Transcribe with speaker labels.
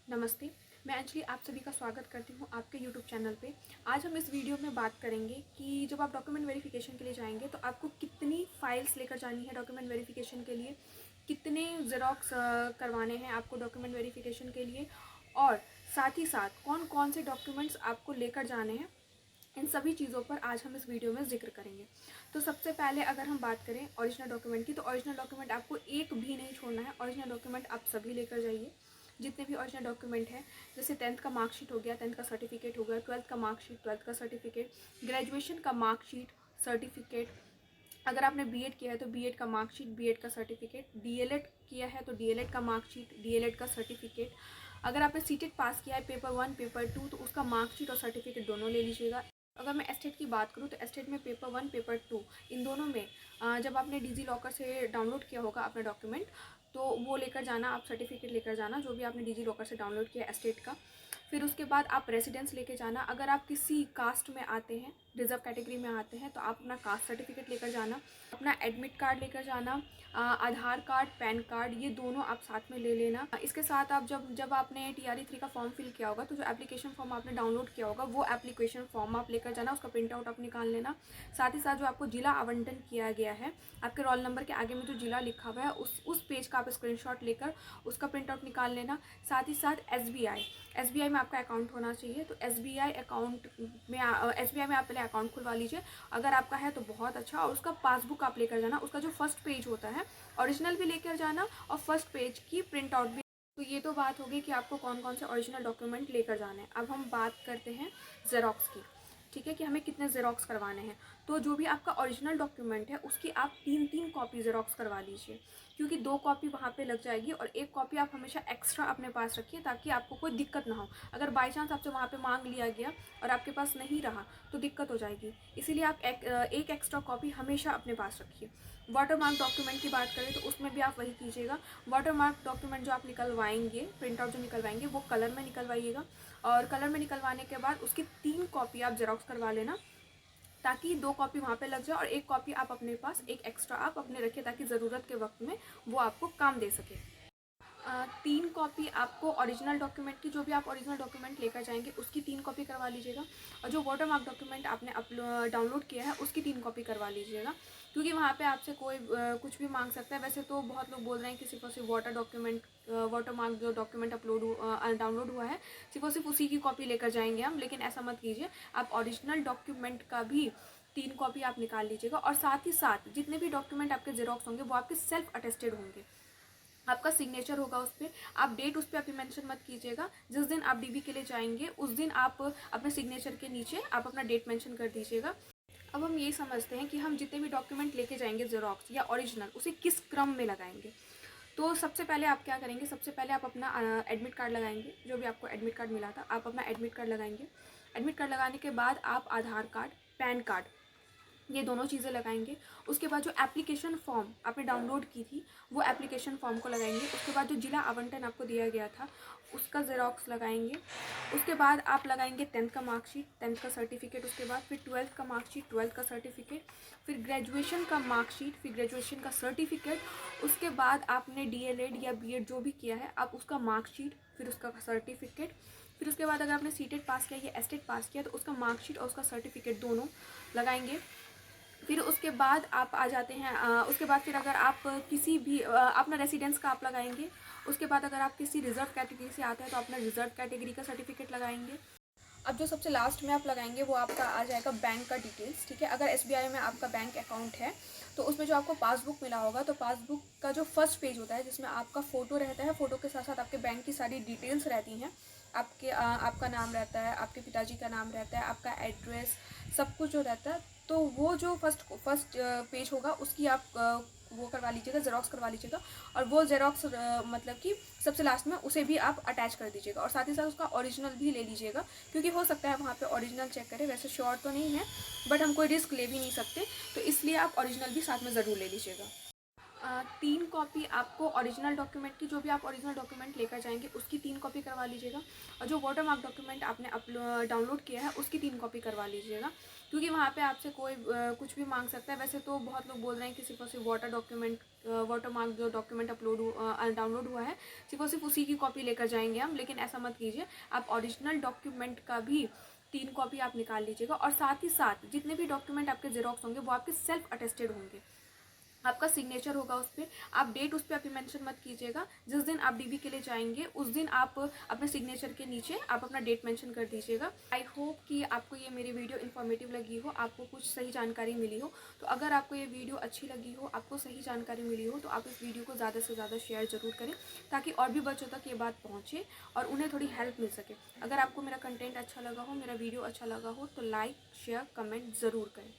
Speaker 1: नमस्ते, मैं अंजलि आप सभी का स्वागत करती हूँ आपके YouTube चैनल पे। आज हम इस वीडियो में बात करेंगे कि जब आप डॉक्यूमेंट वेरिफिकेशन के लिए जाएंगे तो आपको कितनी फाइल्स लेकर जानी है डॉक्यूमेंट वेरिफिकेशन के लिए, कितने ज़ेरॉक्स करवाने हैं आपको डॉक्यूमेंट वेरिफिकेशन के लिए, और साथ ही साथ कौन कौन से डॉक्यूमेंट्स आपको लेकर जाने हैं। इन सभी चीज़ों पर आज हम इस वीडियो में जिक्र करेंगे। तो सबसे पहले अगर हम बात करें ओरिजिनल डॉक्यूमेंट की, तो ओरिजिनल डॉक्यूमेंट आपको एक भी नहीं छोड़ना है। ओरिजिनल डॉक्यूमेंट आप सभी लेकर जाइए, जितने भी ओरिजिनल डॉक्यूमेंट हैं। जैसे 10th का मार्कशीट हो गया, 10th का सर्टिफिकेट हो गया, 12th का मार्कशीट, 12th का सर्टिफिकेट, ग्रेजुएशन का मार्कशीट, सर्टिफिकेट। अगर आपने बीएड किया है तो बीएड का मार्कशीट, बीएड का सर्टिफिकेट, डीएलएड किया है तो डीएलएड का मार्कशीट, डीएलएड का सर्टिफिकेट। अगर आपने सीटेट पास किया है पेपर 1 पेपर 2 तो उसका मार्कशीट और सर्टिफिकेट दोनों ले लीजिएगा। अगर मैं एस्टेट की बात करूँ तो एस्टेट में पेपर 1 पेपर 2 इन दोनों में जब आपने डिजी लॉकर से डाउनलोड किया होगा अपना डॉक्यूमेंट, तो वो लेकर जाना, आप सर्टिफिकेट लेकर जाना जो भी आपने डिजी लॉकर से डाउनलोड किया एस्टेट का। फिर उसके बाद आप रेसिडेंस लेके जाना। अगर आप किसी कास्ट में आते हैं, रिजर्व कैटेगरी में आते हैं, तो आप अपना कास्ट सर्टिफिकेट लेकर जाना, अपना एडमिट कार्ड लेकर जाना, आधार कार्ड, पैन कार्ड, ये दोनों आप साथ में ले लेना। इसके साथ आप जब आपने TRE 3 का फॉर्म फिल किया होगा तो जो एप्लीकेशन फॉर्म आपने डाउनलोड किया होगा वो एप्लीकेशन फॉर्म आप लेकर जाना, उसका प्रिंट आउट आप निकाल लेना। साथ ही साथ जो आपको जिला आवंटन किया गया है, आपके रोल नंबर के आगे में जो जिला लिखा हुआ है उस पेज का आप स्क्रीनशॉट लेकर उसका प्रिंट आउट निकाल लेना। साथ ही साथ SBI में आपका अकाउंट होना चाहिए, तो SBI में आप पहले अकाउंट खुलवा लीजिए। अगर आपका है तो बहुत अच्छा, और उसका पासबुक आप लेकर जाना। उसका जो फर्स्ट पेज होता है ओरिजिनल भी लेकर जाना और फर्स्ट पेज की प्रिंट आउट भी। तो ये तो बात होगी कि आपको कौन कौन से ओरिजिनल डॉक्यूमेंट लेकर जाने हैं। अब हम बात करते हैं ज़ेरॉक्स की, ठीक है, कि हमें कितने ज़ेरॉक्स करवाने हैं। तो जो भी आपका ओरिजिनल डॉक्यूमेंट है उसकी आप 3 कॉपी ज़ेरॉक्स करवा लीजिए, क्योंकि 2 कॉपी वहाँ पे लग जाएगी और 1 कॉपी आप हमेशा एक्स्ट्रा अपने पास रखिए ताकि आपको कोई दिक्कत ना हो। अगर बाई चांस आपसे वहाँ पे मांग लिया गया और आपके पास नहीं रहा तो दिक्कत हो जाएगी, इसीलिए आप एक एक्स्ट्रा कॉपी हमेशा अपने पास रखिए। वाटरमार्क डॉक्यूमेंट की बात करें तो उसमें भी आप वही कीजिएगा। वाटरमार्क डॉक्यूमेंट जो आप निकलवाएंगे, प्रिंट आउट जो निकलवाएंगे, वो कलर में निकलवाइएगा, और कलर में निकलवाने के बाद उसकी 3 कॉपी आप जेरॉक्स करवा लेना, ताकि 2 कॉपी वहाँ पे लग जाए और 1 कॉपी आप अपने पास, एक एक्स्ट्रा आप अपने रखिए ताकि ज़रूरत के वक्त में वो आपको काम दे सके। 3 कॉपी आपको ओरिजिनल डॉक्यूमेंट की, जो भी आप ओरिजिनल डॉक्यूमेंट लेकर जाएंगे उसकी 3 कॉपी करवा लीजिएगा, और जो वाटरमार्क डॉक्यूमेंट आपने डाउनलोड किया है उसकी 3 कॉपी करवा लीजिएगा, क्योंकि वहाँ पे आपसे कोई कुछ भी मांग सकता है। वैसे तो बहुत लोग बोल रहे हैं कि सिर्फ और सिर्फ वाटरमार्क जो डॉक्यूमेंट डाउनलोड हुआ है सिर्फ और सिर्फ उसी की कॉपी लेकर जाएंगे हम, लेकिन ऐसा मत कीजिए। आप ओरिजिनल डॉक्यूमेंट का भी 3 कॉपी आप निकाल लीजिएगा, और साथ ही साथ जितने भी डॉक्यूमेंट आपके जेरॉक्स होंगे वो आपके सेल्फ अटेस्टेड होंगे, आपका सिग्नेचर होगा उस पर। आप डेट उस पर अभी मेंशन मत कीजिएगा। जिस दिन आप DB के लिए जाएंगे उस दिन आप अपने सिग्नेचर के नीचे आप अपना डेट मेंशन कर दीजिएगा। अब हम यही समझते हैं कि हम जितने भी डॉक्यूमेंट लेके जाएंगे जेरॉक्स या ओरिजिनल, उसे किस क्रम में लगाएंगे। तो सबसे पहले आप क्या करेंगे, सबसे पहले आप अपना एडमिट कार्ड लगाएंगे। जो भी आपको एडमिट कार्ड मिला था आप अपना एडमिट कार्ड लगाएंगे। एडमिट कार्ड लगाने के बाद आप आधार कार्ड, पैन कार्ड, ये दोनों चीज़ें लगाएंगे। उसके बाद जो एप्लीकेशन फॉर्म आपने डाउनलोड की थी वो एप्लीकेशन फॉर्म को लगाएंगे। उसके बाद जो जिला आवंटन आपको दिया गया था उसका ज़ेरॉक्स लगाएंगे। उसके बाद आप लगाएंगे 10th का मार्कशीट, 10th का सर्टिफिकेट, उसके बाद फिर 12th का मार्कशीट, 12th का सर्टिफिकेट, फिर ग्रेजुएशन का मार्कशीट, फिर ग्रेजुएशन का सर्टिफिकेट। उसके बाद आपने DLED या BEd जो भी किया है आप उसका मार्कशीट, फिर उसका सर्टिफिकेट, फिर उसके बाद अगर आपने सीटेट पास किया या एस्टेट पास किया तो उसका मार्कशीट और उसका सर्टिफिकेट दोनों लगाएंगे। फिर उसके बाद आप आ जाते हैं उसके बाद फिर अगर आप किसी भी अपना रेसिडेंस का आप लगाएंगे। उसके बाद अगर आप किसी रिजर्व कैटेगरी से आते हैं तो अपना रिजर्व कैटेगरी का सर्टिफिकेट लगाएंगे। अब जो सबसे लास्ट में आप लगाएंगे वो आपका आ जाएगा बैंक का डिटेल्स, ठीक है। अगर SBI में आपका बैंक अकाउंट है तो उसमें जो आपको पासबुक मिला होगा तो पासबुक का जो फर्स्ट पेज होता है जिसमें आपका फ़ोटो रहता है, फ़ोटो के साथ साथ आपके बैंक की सारी डिटेल्स रहती हैं। आपका नाम रहता है, आपके पिताजी का नाम रहता है, आपका एड्रेस, सब कुछ जो रहता है। तो वो जो फर्स्ट पेज होगा उसकी आप वो करवा लीजिएगा, ज़ेरॉक्स करवा लीजिएगा, और वो ज़ेरॉक्स मतलब कि सबसे लास्ट में उसे भी आप अटैच कर दीजिएगा, और साथ ही साथ उसका ओरिजिनल भी ले लीजिएगा, क्योंकि हो सकता है वहाँ पे ओरिजिनल चेक करें। वैसे श्योर तो नहीं है बट हम कोई रिस्क ले भी नहीं सकते, तो इसलिए आप ओरिजिनल भी साथ में ज़रूर ले लीजिएगा। 3 कॉपी आपको ओरिजिनल डॉक्यूमेंट की, जो भी आप ओरिजिनल डॉक्यूमेंट लेकर जाएंगे उसकी 3 कॉपी करवा लीजिएगा, और जो वाटरमार्क डॉक्यूमेंट आपने डाउनलोड किया है उसकी 3 कॉपी करवा लीजिएगा, क्योंकि वहाँ पे आपसे कोई कुछ भी मांग सकता है। वैसे तो बहुत लोग बोल रहे हैं कि सिर्फ और सिर्फ वाटरमार्क जो डॉक्यूमेंट डाउनलोड हुआ है सिर्फ और सिर्फ उसी की कॉपी लेकर जाएंगे हम, लेकिन ऐसा मत कीजिए। आप ओरिजिनल डॉक्यूमेंट का भी 3 कॉपी आप निकाल लीजिएगा, और साथ ही साथ जितने भी डॉक्यूमेंट आपके जेरोक्स होंगे वो आपके सेल्फ अटेस्टेड होंगे, आपका सिग्नेचर होगा उस पर। आप डेट उस पर अभी मेंशन मत कीजिएगा। जिस दिन आप डीबी के लिए जाएंगे उस दिन आप अपने सिग्नेचर के नीचे आप अपना डेट मेंशन कर दीजिएगा। आई होप कि आपको ये मेरी वीडियो इन्फॉर्मेटिव लगी हो, आपको कुछ सही जानकारी मिली हो। तो अगर आपको ये वीडियो अच्छी लगी हो, आपको सही जानकारी मिली हो, तो आप इस वीडियो को ज़्यादा से ज़्यादा शेयर ज़रूर करें, ताकि और भी बच्चों तक ये बात पहुँचे और उन्हें थोड़ी हेल्प मिल सके। अगर आपको मेरा कंटेंट अच्छा लगा हो, मेरा वीडियो अच्छा लगा हो, तो लाइक शेयर कमेंट ज़रूर करें।